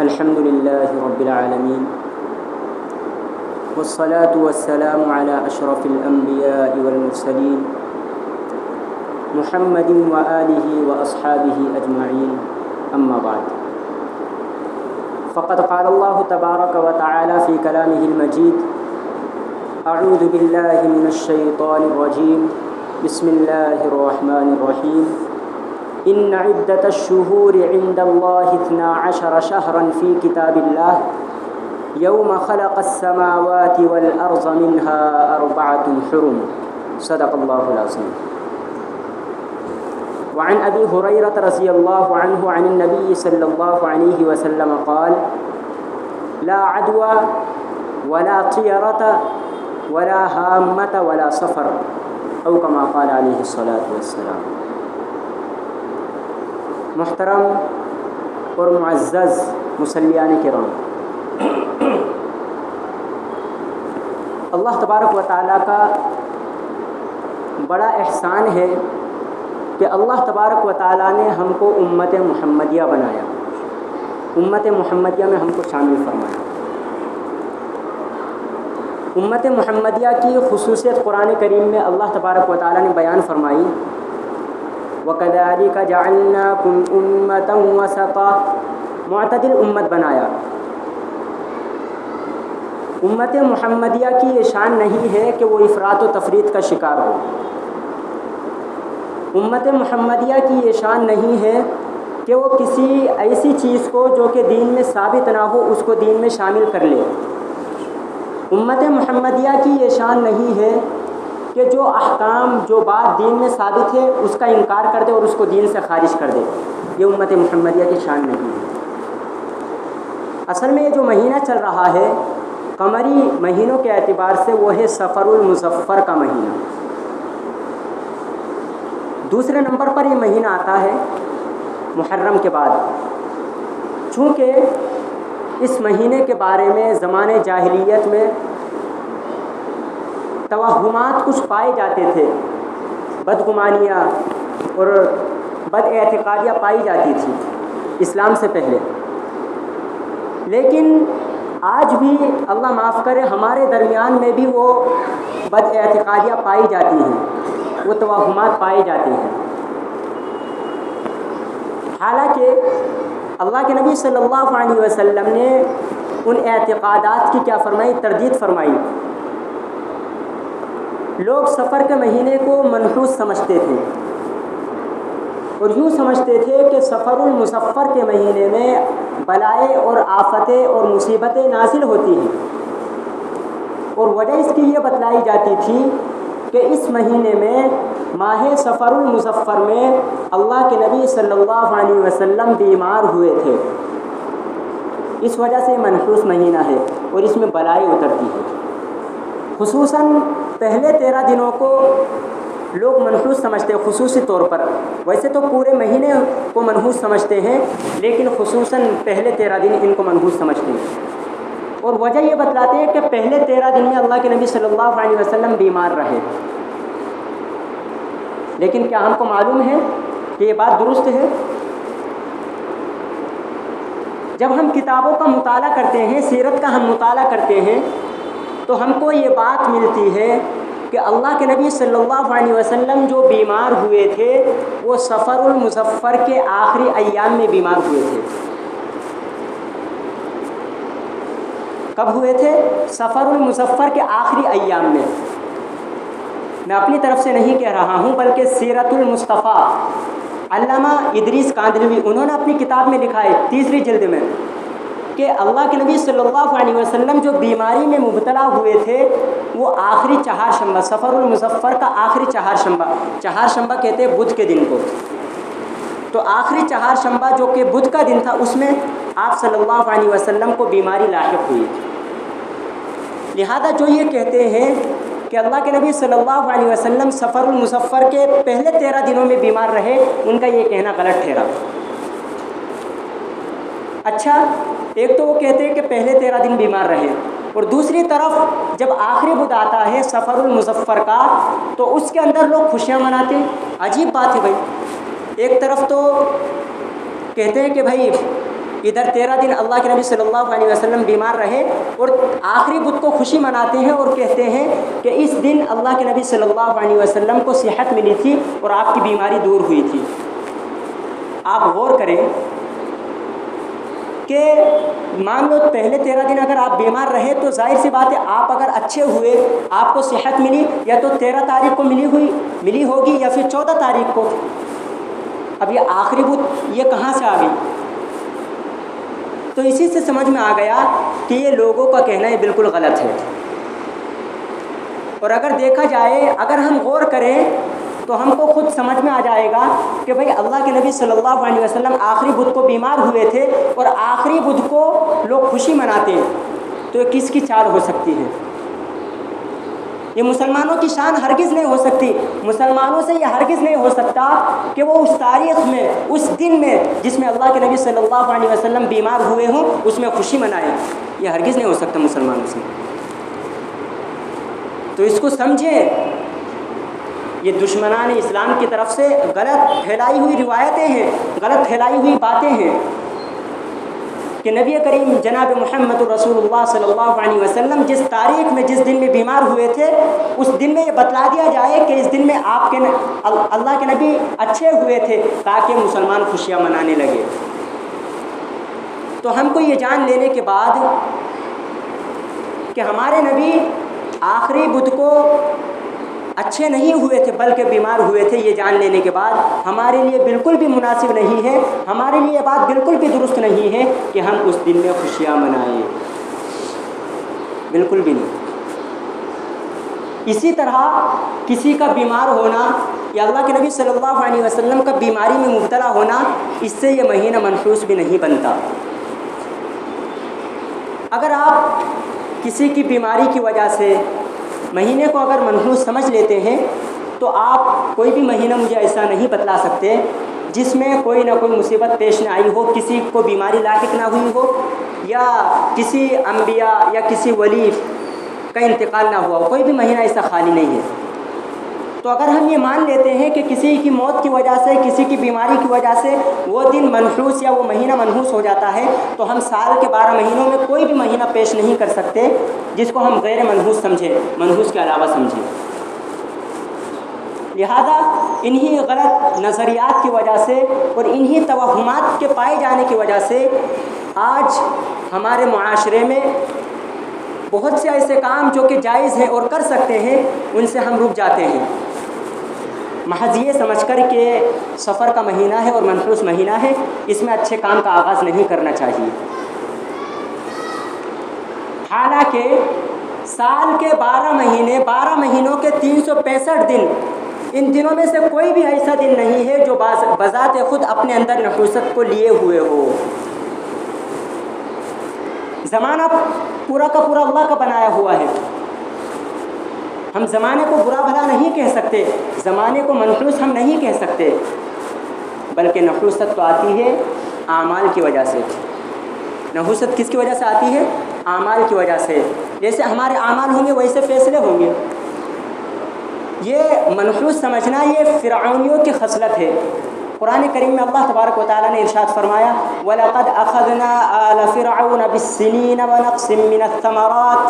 الحمد لله رب العالمين والصلاة والسلام على أشرف الأنبياء والمرسلين محمد وآله وأصحابه أجمعين. أما بعد، فقد قال الله تبارك وتعالى في كلامه المجيد: أعوذ بالله من الشيطان الرجيم، بسم الله الرحمن الرحيم. إن عدة الشهور عند الله 12 شهرا في كتاب الله يوم خلق السماوات والأرض منها 4 حرم. صدق الله العظيم. وعن أبي هريرة رضي الله عنه عن النبي صلى الله عليه وسلم قال: لا عدوى ولا طيرة ولا هامة ولا سفر، أو كما قال عليه الصلاة والسلام. محترم اور معزز مصلیان کرام، اللہ تبارک و تعالیٰ کا بڑا احسان ہے کہ اللہ تبارک و تعالیٰ نے ہم کو امت محمدیہ بنایا، امت محمدیہ میں ہم کو شامل فرمایا. امت محمدیہ کی خصوصیت قرآن کریم میں اللہ تبارک و تعالیٰ نے بیان فرمائی: وَكَذَلِكَ جَعَلْنَاكُمْ أُمَّةً وَسَطًا، معتدل امت بنایا. امت محمدیہ کی یہ شان نہیں ہے کہ وہ افراط و تفریط کا شکار ہو. امت محمدیہ کی یہ شان نہیں ہے کہ وہ کسی ایسی چیز کو جو کہ دین میں ثابت نہ ہو اس کو دین میں شامل کر لے. امت محمدیہ کی یہ شان نہیں ہے کہ جو احکام جو بات دین میں ثابت ہے اس کا انکار کر دے اور اس کو دین سے خارج کر دے. یہ امت محمدیہ کی شان نہیں ہے. اصل میں یہ جو مہینہ چل رہا ہے قمری مہینوں کے اعتبار سے وہ ہے سفر المظفر کا مہینہ. دوسرے نمبر پر یہ مہینہ آتا ہے محرم کے بعد. چونکہ اس مہینے کے بارے میں زمانے جاہلیت میں توہمات کچھ پائے جاتے تھے، بدگمانیاں اور بد اعتقادیاں پائی جاتی تھی اسلام سے پہلے. لیکن آج بھی اللہ معاف کرے ہمارے درمیان میں بھی وہ بد اعتقادیاں پائی جاتی ہیں، وہ توہمات پائے جاتے ہیں. حالانکہ اللہ کے نبی صلی اللہ علیہ وسلم نے ان اعتقادات کی کیا فرمائی؟ تردید فرمائی. لوگ سفر کے مہینے کو منحوس سمجھتے تھے اور یوں سمجھتے تھے کہ سفر المظفر کے مہینے میں بلائیں اور آفتیں اور مصیبتیں نازل ہوتی ہیں، اور وجہ اس کی یہ بتلائی جاتی تھی کہ اس مہینے میں ماہ سفر المظفر میں اللہ کے نبی صلی اللہ علیہ وسلم بیمار ہوئے تھے. اس وجہ سے منحوس مہینہ ہے اور اس میں بلائیں اترتی ہے. خصوصاً پہلے 13 دنوں کو لوگ منحوس سمجھتے ہیں خصوصی طور پر. ویسے تو پورے مہینے کو منحوس سمجھتے ہیں لیکن خصوصاً پہلے 13 دن ان کو منحوس سمجھتے ہیں. اور وجہ یہ بتلاتے ہیں کہ پہلے 13 دن میں اللہ کے نبی صلی اللہ علیہ وسلم بیمار رہے. لیکن کیا ہم کو معلوم ہے کہ یہ بات درست ہے؟ جب ہم کتابوں کا مطالعہ کرتے ہیں، سیرت کا ہم مطالعہ کرتے ہیں، تو ہم کو یہ بات ملتی ہے کہ اللہ کے نبی صلی اللہ علیہ وسلم جو بیمار ہوئے تھے وہ سفر المظفر کے آخری ایام میں بیمار ہوئے تھے. کب ہوئے تھے؟ سفر المظفر کے آخری ایام میں. میں اپنی طرف سے نہیں کہہ رہا ہوں بلکہ سیرت المصطفیٰ علامہ ادریس کاندھلوی انہوں نے اپنی کتاب میں لکھا ہے 3 جلد میں کہ اللہ کے نبی صلی اللہ علیہ وسلم جو بیماری میں مبتلا ہوئے تھے وہ آخری چہارشنبہ، سفر المظفر کا آخری چہارشنبہ کہتے ہیں بدھ کے دن کو. تو آخری چہارشنبہ جو کہ بدھ کا دن تھا اس میں آپ صلی اللہ علیہ وسلم کو بیماری لاحق ہوئی. لہذا جو یہ کہتے ہیں کہ اللہ کے نبی صلی اللہ علیہ وسلم سفر المظفر کے پہلے 13 دنوں میں بیمار رہے، ان کا یہ کہنا غلط ٹھہرا. اچھا، ایک تو وہ کہتے ہیں کہ پہلے 13 دن بیمار رہے، اور دوسری طرف جب آخری بدھ آتا ہے سفر المظفر کا تو اس کے اندر لوگ خوشیاں مناتے ہیں. عجیب بات ہے بھائی. ایک طرف تو کہتے ہیں کہ بھائی ادھر 13 دن اللہ کے نبی صلی اللہ علیہ وسلم بیمار رہے، اور آخری بدھ کو خوشی مناتے ہیں اور کہتے ہیں کہ اس دن اللہ کے نبی صلی اللہ علیہ وسلم کو صحت ملی تھی اور آپ کی بیماری دور ہوئی تھی۔ آپ غور کریں کہ مان لو پہلے 13 دن اگر آپ بیمار رہے تو ظاہر سی بات ہے آپ اگر اچھے ہوئے، آپ کو صحت ملی، یا تو 13 تاریخ کو ملی ہوگی یا پھر 14 تاریخ کو۔ اب یہ آخری بدھ یہ کہاں سے آ گئی؟ تو اسی سے سمجھ میں آ گیا کہ یہ لوگوں کا کہنا یہ بالکل غلط ہے۔ اور اگر دیکھا جائے، اگر ہم غور کریں تو ہم کو خود سمجھ میں آ جائے گا کہ بھئی اللہ کے نبی صلی اللہ علیہ وسلم آخری بدھ کو بیمار ہوئے تھے اور آخری بدھ کو لوگ خوشی مناتے ہیں، تو یہ کس کی چال ہو سکتی ہے؟ یہ مسلمانوں کی شان ہرگز نہیں ہو سکتی۔ مسلمانوں سے یہ ہرگز نہیں ہو سکتا کہ وہ اس تاریخ میں، اس دن میں جس میں اللہ کے نبی صلی اللہ علیہ وسلم بیمار ہوئے ہوں، اس میں خوشی منائیں۔ یہ ہرگز نہیں ہو سکتا مسلمانوں سے۔ تو اس کو سمجھیں، یہ دشمنان اسلام کی طرف سے غلط پھیلائی ہوئی روایتیں ہیں، غلط پھیلائی ہوئی باتیں ہیں کہ نبی کریم جناب محمد رسول اللہ صلی اللہ علیہ وسلم جس تاریخ میں، جس دن میں بیمار ہوئے تھے، اس دن میں یہ بتلا دیا جائے کہ اس دن میں آپ کے اللہ کے نبی اچھے ہوئے تھے تاکہ مسلمان خوشیاں منانے لگے۔ تو ہم کو یہ جان لینے کے بعد کہ ہمارے نبی آخری بدھ کو اچھے نہیں ہوئے تھے بلکہ بیمار ہوئے تھے، یہ جان لینے کے بعد ہمارے لیے بالکل بھی مناسب نہیں ہے، ہمارے لیے یہ بات بالکل بھی درست نہیں ہے کہ ہم اس دن میں خوشیاں منائیں، بالکل بھی نہیں۔ اسی طرح کسی کا بیمار ہونا یا اللہ کے نبی صلی اللہ علیہ وسلم کا بیماری میں مبتلا ہونا، اس سے یہ مہینہ منحوس بھی نہیں بنتا۔ اگر آپ کسی کی بیماری کی وجہ سے مہینے کو اگر منحوس سمجھ لیتے ہیں تو آپ کوئی بھی مہینہ مجھے ایسا نہیں بتلا سکتے جس میں کوئی نہ کوئی مصیبت پیش نہ آئی ہو، کسی کو بیماری لاحق نہ ہوئی ہو، یا کسی انبیاء یا کسی ولی کا انتقال نہ ہوا ہو۔ کوئی بھی مہینہ ایسا خالی نہیں ہے۔ تو اگر ہم یہ مان لیتے ہیں کہ کسی کی موت کی وجہ سے، کسی کی بیماری کی وجہ سے وہ دن منحوس یا وہ مہینہ منحوس ہو جاتا ہے، تو ہم سال کے 12 مہینوں میں کوئی بھی مہینہ پیش نہیں کر سکتے جس کو ہم غیر منحوس سمجھیں، منحوس کے علاوہ سمجھیں۔ لہذا انہی غلط نظریات کی وجہ سے اور انہی توہمات کے پائے جانے کی وجہ سے آج ہمارے معاشرے میں بہت سے ایسے کام جو کہ جائز ہیں اور کر سکتے ہیں، ان سے ہم رک جاتے ہیں، محض یہ سمجھ کر کہ سفر کا مہینہ ہے اور منحوس مہینہ ہے، اس میں اچھے کام کا آغاز نہیں کرنا چاہیے۔ حالانکہ سال کے 12 مہینے، 12 مہینوں کے 365 دن، ان دنوں میں سے کوئی بھی ایسا دن نہیں ہے جو بذات خود اپنے اندر نحوست کو لیے ہوئے ہو۔ زمانہ پورا کا پورا اللہ کا بنایا ہوا ہے۔ ہم زمانے کو برا بھلا نہیں کہہ سکتے، زمانے کو منحوس ہم نہیں کہہ سکتے، بلکہ نحوست تو آتی ہے اعمال کی وجہ سے۔ نحوست کس کی وجہ سے آتی ہے؟ اعمال کی وجہ سے۔ جیسے ہمارے اعمال ہوں گے ویسے فیصلے ہوں گے۔ یہ منحوس سمجھنا یہ فرعونیوں کی خصلت ہے۔ قرآن کریم میں اللہ تبارک و تعالیٰ نے ارشاد فرمایا وَلَقَدْ أَخَذْنَا آلَ فِرْعَوْنَ بِالسِّنِينَ وَنَقْصٍ مِّنَ الثَّمَرَاتِ۔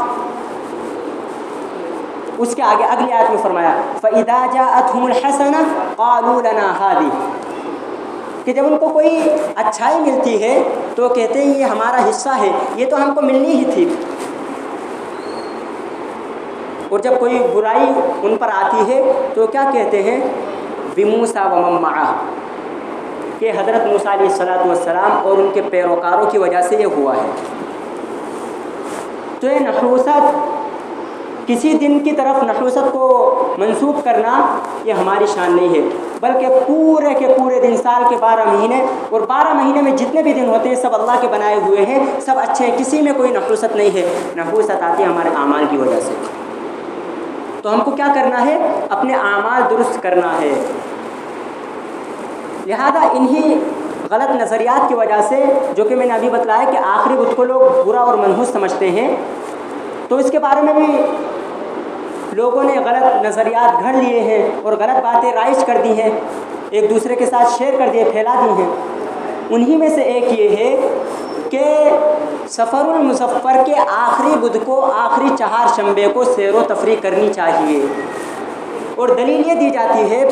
اس کے آگے اگلی آیت میں فرمایا فَإِذَا جَاءَتْهُمُ الْحَسَنَةُ قَالُوا لَنَا هَٰذِهِ، کہ جب ان کو کوئی اچھائی ملتی ہے تو کہتے ہیں یہ ہمارا حصہ ہے، یہ تو ہم کو ملنی ہی تھی۔ اور جب کوئی برائی ان پر آتی ہے تو کیا کہتے ہیں؟ بِمُوسَىٰ وَمَن مَّعَهُ، کہ حضرت موسیٰ علیہ السلام اور ان کے پیروکاروں کی وجہ سے یہ ہوا ہے۔ تو یہ نحوست، کسی دن کی طرف نحوست کو منسوب کرنا یہ ہماری شان نہیں ہے، بلکہ پورے کے پورے دن، سال کے 12 مہینے، اور 12 مہینے میں جتنے بھی دن ہوتے ہیں سب اللہ کے بنائے ہوئے ہیں، سب اچھے ہیں، کسی میں کوئی نحوست نہیں ہے۔ نحوست آتی ہے ہمارے اعمال کی وجہ سے۔ تو ہم کو کیا کرنا ہے؟ اپنے اعمال درست کرنا ہے۔ لہذا انہی غلط نظریات کی وجہ سے، جو کہ میں نے ابھی بتلایا کہ آخری بدھ کو لوگ برا اور منحوس سمجھتے ہیں، تو اس کے بارے میں بھی لوگوں نے غلط نظریات گھڑ لیے ہیں اور غلط باتیں رائج کر دی ہیں۔ ایک دوسرے کے ساتھ شیئر کر دیے، پھیلا دی ہیں۔ انہی میں سے ایک یہ ہے کہ سفر المظفر کے آخری بدھ کو، آخری چہارشنبے کو سیر و تفریح کرنی چاہیے، اور دلیل یہ دی جاتی ہے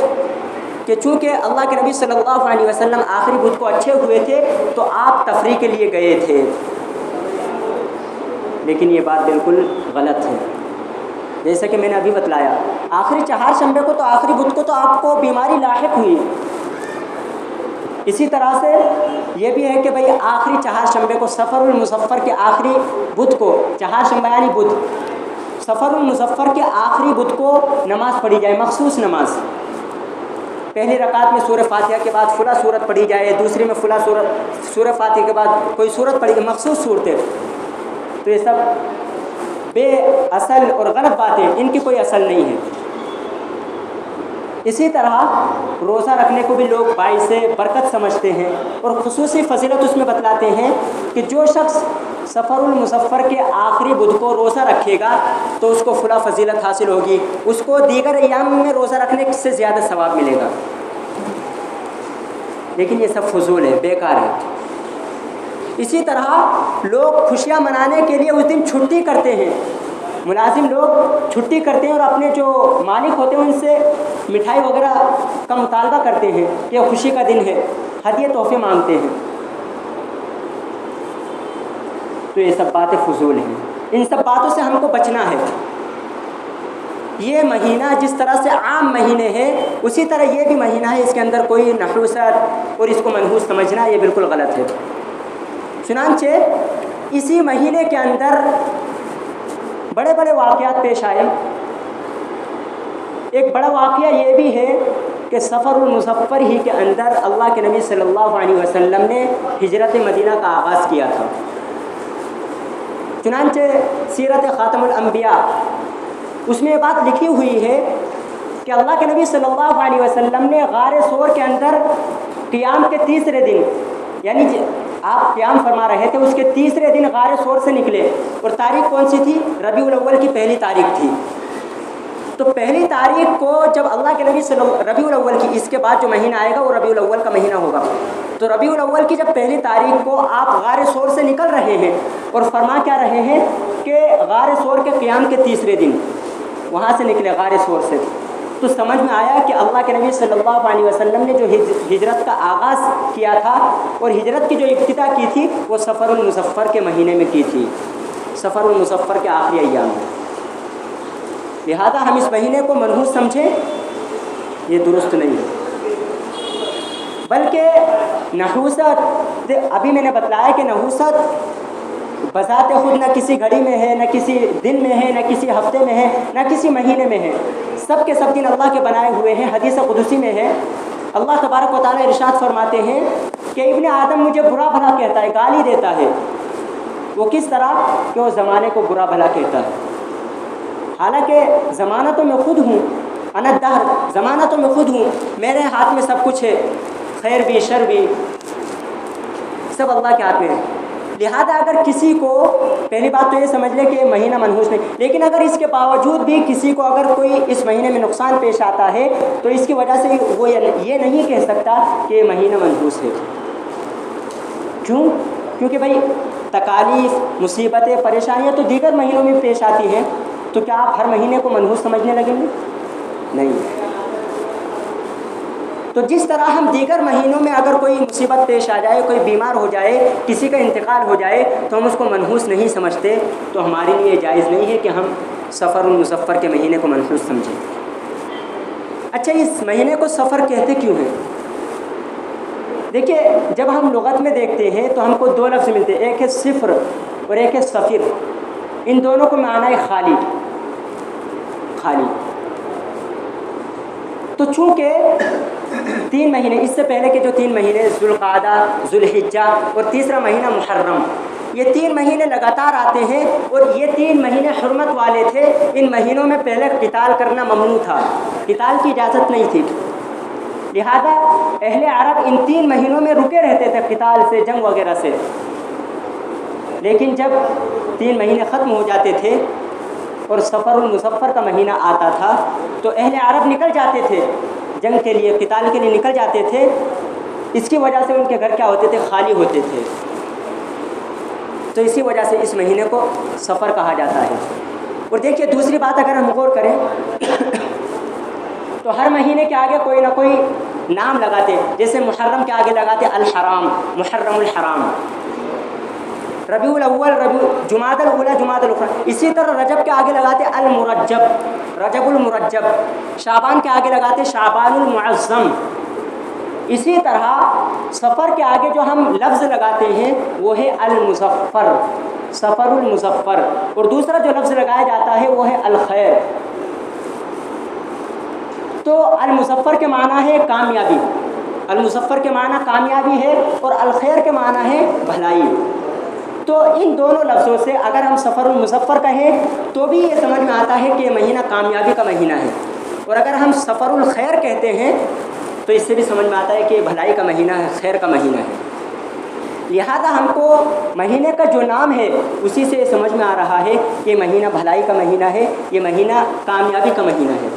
کہ چونکہ اللہ کے نبی صلی اللہ علیہ وسلم آخری بدھ کو اچھے ہوئے تھے تو آپ تفریح کے لیے گئے تھے، لیکن یہ بات بالکل غلط ہے۔ جیسا کہ میں نے ابھی بتلایا، آخری چہارشنبے کو تو، آخری بدھ کو تو آپ کو بیماری لاحق ہوئی۔ اسی طرح سے یہ بھی ہے کہ بھئی آخری چہارشنبے کو، سفر المظفر کے آخری بدھ کو، چہارشنبہ یعنی بدھ، سفر المظفر کے آخری بدھ کو نماز پڑھی جائے، مخصوص نماز۔ پہلی رکعت میں سورہ فاتحہ کے بعد فلاں سورت پڑھی جائے، دوسری میں فلاں سورت، سورہ فاتحہ کے بعد کوئی سورت پڑھی جائے، مخصوص صورتیں۔ تو یہ سب بے اصل اور غلط باتیں، ان کی کوئی اصل نہیں ہے۔ اسی طرح روزہ رکھنے کو بھی لوگ باعث برکت سمجھتے ہیں، اور خصوصی فضیلت اس میں بتلاتے ہیں کہ جو شخص سفر المظفر کے آخری بدھ کو روزہ رکھے گا تو اس کو فلاں فضیلت حاصل ہوگی، اس کو دیگر ایام میں روزہ رکھنے سے زیادہ ثواب ملے گا۔ لیکن یہ سب فضول ہے، بیکار ہے۔ اسی طرح لوگ خوشیاں منانے کے لیے اس دن چھٹی کرتے ہیں، ملازم لوگ چھٹی کرتے ہیں اور اپنے جو مالک ہوتے ہیں ان سے مٹھائی وغیرہ کا مطالبہ کرتے ہیں کہ یہ خوشی کا دن ہے، ہدیے تحفے مانگتے ہیں۔ تو یہ سب باتیں فضول ہیں، ان سب باتوں سے ہم کو بچنا ہے۔ یہ مہینہ جس طرح سے عام مہینے ہیں اسی طرح یہ بھی مہینہ ہے، اس کے اندر کوئی نحوست اور اس کو منحوس سمجھنا یہ بالکل غلط ہے۔ چنانچہ اسی مہینے کے اندر بڑے بڑے واقعات پیش آئے۔ ایک بڑا واقعہ یہ بھی ہے کہ سفر المظفر ہی کے اندر اللہ کے نبی صلی اللہ علیہ وسلم نے ہجرت مدینہ کا آغاز کیا تھا۔ چنانچہ سیرت خاتم الانبیاء اس میں یہ بات لکھی ہوئی ہے کہ اللہ کے نبی صلی اللہ علیہ وسلم نے غار ثور کے اندر قیام کے تیسرے دن، یعنی آپ قیام فرما رہے تھے، اس کے تیسرے دن غار ثور سے نکلے، اور تاریخ کون سی تھی؟ ربیع الاول کی پہلی تاریخ تھی۔ تو پہلی تاریخ کو جب اللہ کے نبی ربیع الاول کی، اس کے بعد جو مہینہ آئے گا وہ ربیع الاول کا مہینہ ہوگا، تو ربیع الاول کی جب پہلی تاریخ کو آپ غار ثور سے نکل رہے ہیں اور فرما کیا رہے ہیں کہ غار ثور کے قیام کے تیسرے دن وہاں سے نکلے غار ثور سے، تو سمجھ میں آیا کہ اللہ کے نبی صلی اللہ علیہ وسلم نے جو ہجرت کا آغاز کیا تھا اور ہجرت کی جو ابتدا کی تھی وہ سفر المظفر کے مہینے میں کی تھی، سفر المظفر کے آخری ایام میں۔ لہذا ہم اس مہینے کو منحوس سمجھیں یہ درست نہیں ہے، بلکہ نحوست، ابھی میں نے بتلایا کہ نحوست بذات خود نہ کسی گھڑی میں ہے، نہ کسی دن میں ہے، نہ کسی ہفتے میں ہے، نہ کسی مہینے میں ہے، سب کے سب دن اللہ کے بنائے ہوئے ہیں۔ حدیث قدسی میں ہے، اللہ تبارک و تعالیٰ ارشاد فرماتے ہیں کہ ابن آدم مجھے برا بھلا کہتا ہے، گالی دیتا ہے۔ وہ کس طرح؟ کہ وہ زمانے کو برا بھلا کہتا ہے، حالانکہ زمانہ تو میں خود ہوں، انا الدہر، زمانہ تو میں خود ہوں، میرے ہاتھ میں سب کچھ ہے، خیر بھی شر بھی سب اللہ کے ہاتھ میں ہے۔ لہذا اگر کسی کو، پہلی بات تو یہ سمجھ لے کہ یہ مہینہ منحوس نہیں، لیکن اگر اس کے باوجود بھی کسی کو اگر کوئی اس مہینے میں نقصان پیش آتا ہے تو اس کی وجہ سے وہ یہ نہیں کہہ سکتا کہ یہ مہینہ منحوس ہے۔ کیوں؟ کیونکہ بھائی تکالیف، مصیبتیں، پریشانیاں تو دیگر مہینوں میں پیش آتی ہیں، تو کیا آپ ہر مہینے کو منحوس سمجھنے لگیں گے؟ نہیں۔ تو جس طرح ہم دیگر مہینوں میں اگر کوئی مصیبت پیش آ جائے، کوئی بیمار ہو جائے، کسی کا انتقال ہو جائے تو ہم اس کو منحوس نہیں سمجھتے، تو ہمارے لیے جائز نہیں ہے کہ ہم سفر المظفر کے مہینے کو منحوس سمجھیں۔ اچھا، اس مہینے کو سفر کہتے کیوں ہیں؟ دیکھیے، جب ہم لغت میں دیکھتے ہیں تو ہم کو دو لفظ ملتے ہیں، ایک ہے صفر اور ایک ہے سفر۔ ان دونوں کو معنی ہے خالی، خالی۔ تو چونکہ 3 مہینے، اس سے پہلے کے جو 3 مہینے ذوالقعدہ، ذوالحجہ اور تیسرا مہینہ محرم، یہ 3 مہینے لگاتار آتے ہیں اور یہ 3 مہینے حرمت والے تھے۔ ان مہینوں میں پہلے قتال کرنا ممنوع تھا، قتال کی اجازت نہیں تھی، لہذا اہل عرب ان 3 مہینوں میں رکے رہتے تھے قتال سے، جنگ وغیرہ سے۔ لیکن جب 3 مہینے ختم ہو جاتے تھے اور سفر المظفر کا مہینہ آتا تھا تو اہل عرب نکل جاتے تھے جنگ کے لیے قتال کے لیے نکل جاتے تھے، اس کی وجہ سے ان کے گھر کیا ہوتے تھے؟ خالی ہوتے تھے. تو اسی وجہ سے اس مہینے کو سفر کہا جاتا ہے. اور دیکھیے دوسری بات اگر ہم غور کریں تو ہر مہینے کے آگے کوئی نہ کوئی نام لگاتے، جیسے محرم کے آگے لگاتے الحرام، محرم الحرام. ربیع الاول، جمادی الاولی، جمادی الاخری. اسی طرح رجب کے آگے لگاتے المرجب، رجب المرجب. شعبان کے آگے لگاتے شعبان المعظم. اسی طرح سفر کے آگے جو ہم لفظ لگاتے ہیں وہ ہے المظفر، سفر المظفر. اور دوسرا جو لفظ لگایا جاتا ہے وہ ہے الخیر. تو المظفر کے معنی ہے کامیابی، المظفر کے معنی کامیابی ہے، اور الخیر کے معنی ہے بھلائی. تو ان دونوں لفظوں سے اگر ہم سفر المظفر کہیں تو بھی یہ سمجھ میں آتا ہے کہ یہ مہینہ کامیابی کا مہینہ ہے، اور اگر ہم سفر الخیر کہتے ہیں تو اس سے بھی سمجھ میں آتا ہے کہ یہ بھلائی کا مہینہ ہے، خیر کا مہینہ ہے. لہذا ہم کو مہینے کا جو نام ہے اسی سے سمجھ میں آ رہا ہے کہ یہ مہینہ بھلائی کا مہینہ ہے، یہ مہینہ کامیابی کا مہینہ ہے.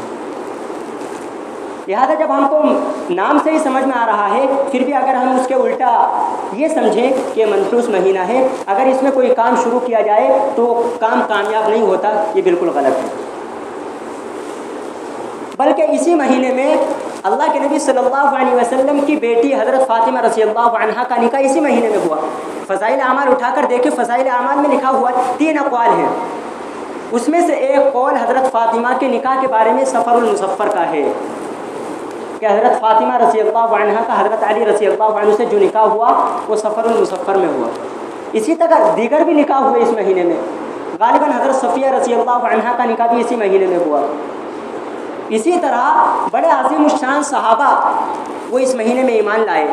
لہذا جب ہم کو نام سے ہی سمجھ میں آ رہا ہے، پھر بھی اگر ہم اس کے الٹا یہ سمجھیں کہ منحوس مہینہ ہے، اگر اس میں کوئی کام شروع کیا جائے تو کام کامیاب نہیں ہوتا، یہ بالکل غلط ہے. بلکہ اسی مہینے میں اللہ کے نبی صلی اللہ علیہ وسلم کی بیٹی حضرت فاطمہ رضی اللہ عنہا کا نکاح اسی مہینے میں ہوا. فضائل اعمال اٹھا کر دیکھیں، فضائل اعمال میں لکھا ہوا 3 اقوال ہیں. اس میں سے ایک قول حضرت فاطمہ کے نکاح کے بارے میں سفر المظفر کا ہے کہ حضرت فاطمہ رضی اللہ عنہا کا حضرت علی رضی اللہ عنہ سے جو نکاح ہوا وہ سفر المظفر میں ہوا. اسی طرح دیگر بھی نکاح ہوئے اس مہینے میں. غالباً حضرت صفیہ رضی اللہ عنہا کا نکاح بھی اسی مہینے میں ہوا. اسی طرح بڑے عظیم الشان صحابہ وہ اس مہینے میں ایمان لائے.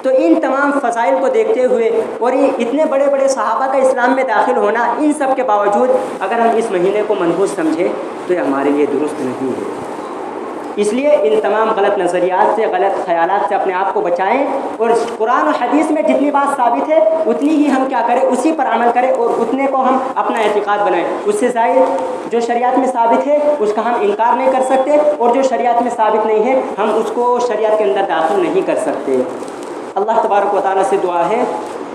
تو ان تمام فضائل کو دیکھتے ہوئے اور یہ اتنے بڑے بڑے صحابہ کا اسلام میں داخل ہونا، ان سب کے باوجود اگر ہم اس مہینے کو منحوس سمجھیں تو یہ ہمارے لیے درست نہیں ہے. اس لیے ان تمام غلط نظریات سے، غلط خیالات سے اپنے آپ کو بچائیں، اور قرآن و حدیث میں جتنی بات ثابت ہے اتنی ہی ہم کیا کریں، اسی پر عمل کریں، اور اتنے کو ہم اپنا اعتقاد بنائیں. اس سے زائد جو شریعت میں ثابت ہے اس کا ہم انکار نہیں کر سکتے، اور جو شریعت میں ثابت نہیں ہے ہم اس کو شریعت کے اندر داخل نہیں کر سکتے. اللہ تبارک و تعالیٰ سے دعا ہے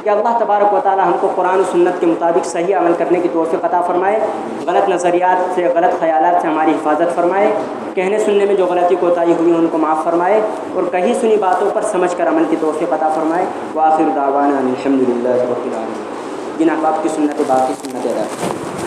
کہ اللہ تبارک و تعالیٰ ہم کو قرآن و سنت کے مطابق صحیح عمل کرنے کی توفیق عطا فرمائے، غلط نظریات سے، غلط خیالات سے ہماری حفاظت فرمائے، کہنے سننے میں جو غلطی کوتاہی ہوئی ان کو معاف فرمائے، اور کہیں سنی باتوں پر سمجھ کر عمل کی توفیق عطا فرمائے. وآخر دعوانا الحمد للہ رب العالمین. جن احباب کی سنت باقی سنت ادا